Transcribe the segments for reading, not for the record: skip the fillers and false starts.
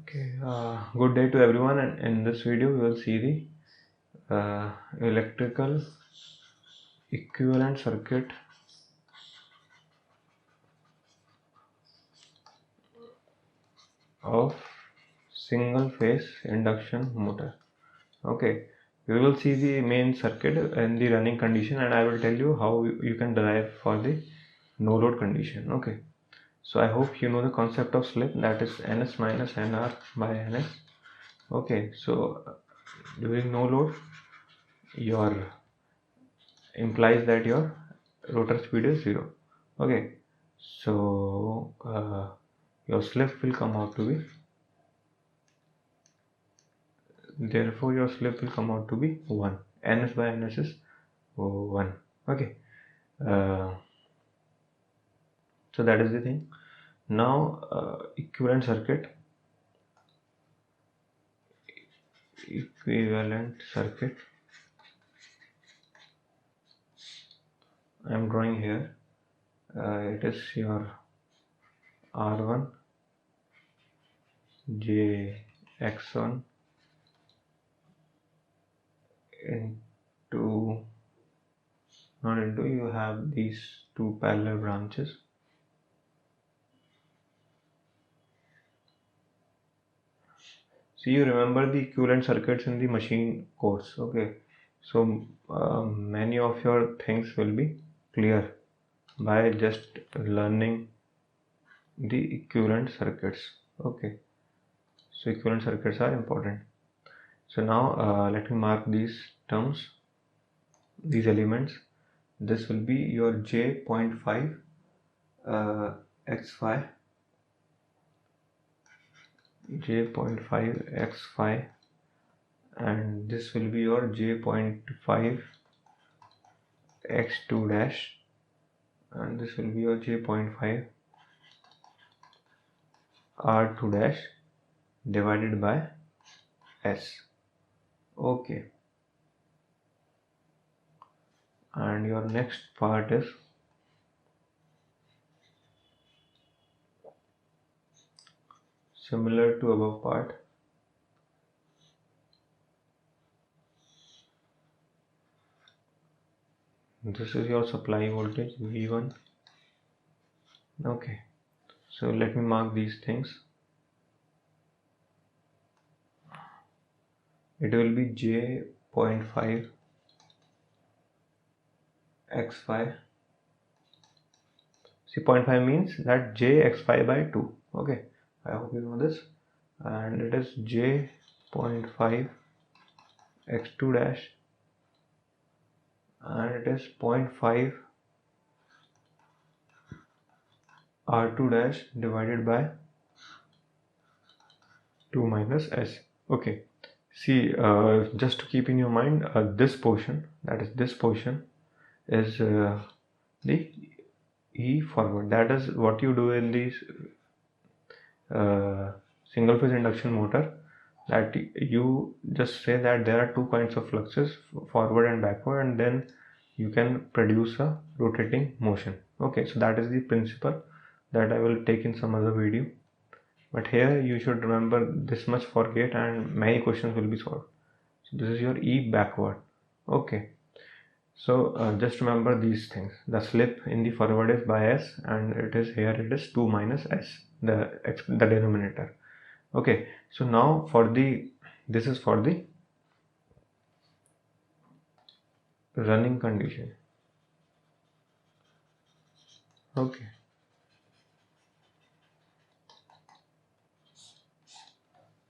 Okay, good day to everyone, and in this video we will see the electrical equivalent circuit of single phase induction motor. Okay, we will see the main circuit and the running condition, and I will tell you how you can derive for the no load condition. Okay, so I hope you know the concept of slip, that is ns minus nr by ns. Okay, so during no load, your implies that your rotor speed is 0. Okay, so your slip will come out to be, therefore your slip will come out to be 1. ns by ns is 1. Okay, uh, so that is the thing. Now equivalent circuit I am drawing here. It is your R1 JX1 into, not into, you have these two parallel branches. So you remember the equivalent circuits in the machine course. Okay, so many of your things will be clear by just learning the equivalent circuits. Okay, so equivalent circuits are important. So now let me mark these terms, these elements. This will be your J.5 x5, J.5 x5, and this will be your J.5 x2 dash, and this will be your J.5 R2 dash divided by S. Okay, and your next part is similar to above part. This is your supply voltage V1. Okay, so let me mark these things. It will be J.5 x5. See, 0.5 means that J x5 by 2. Okay, I hope you know this. And it is J.5 x2 dash, and it is 0.5 R2 dash divided by 2 minus S. Okay, see, just to keep in your mind, this portion, that is this portion, is the E forward. That is what you do in the single phase induction motor, that you just say that there are two kinds of fluxes, forward and backward, and then you can produce a rotating motion. Okay, so that is the principle that I will take in some other video, but here you should remember this much for gate, and many questions will be solved. So this is your E backward. Okay, so just remember these things. The slip in the forward is by S, and it is here, it is 2 minus S, the denominator. Okay, so now for the, this is for the running condition. Okay,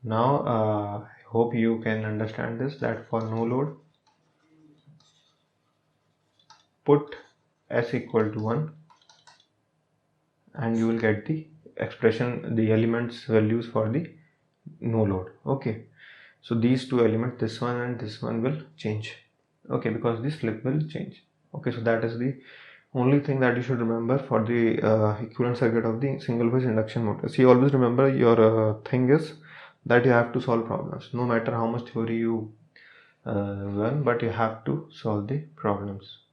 now I hope you can understand this, that for no load, put S equal to 1 and you will get the expression, the elements values for the no load. Okay, so these two elements, this one and this one, will change. Okay, because the slip will change. Okay, so that is the only thing that you should remember for the equivalent circuit of the single phase induction motor. See, always remember your thing is that you have to solve problems, no matter how much theory you learn, but you have to solve the problems.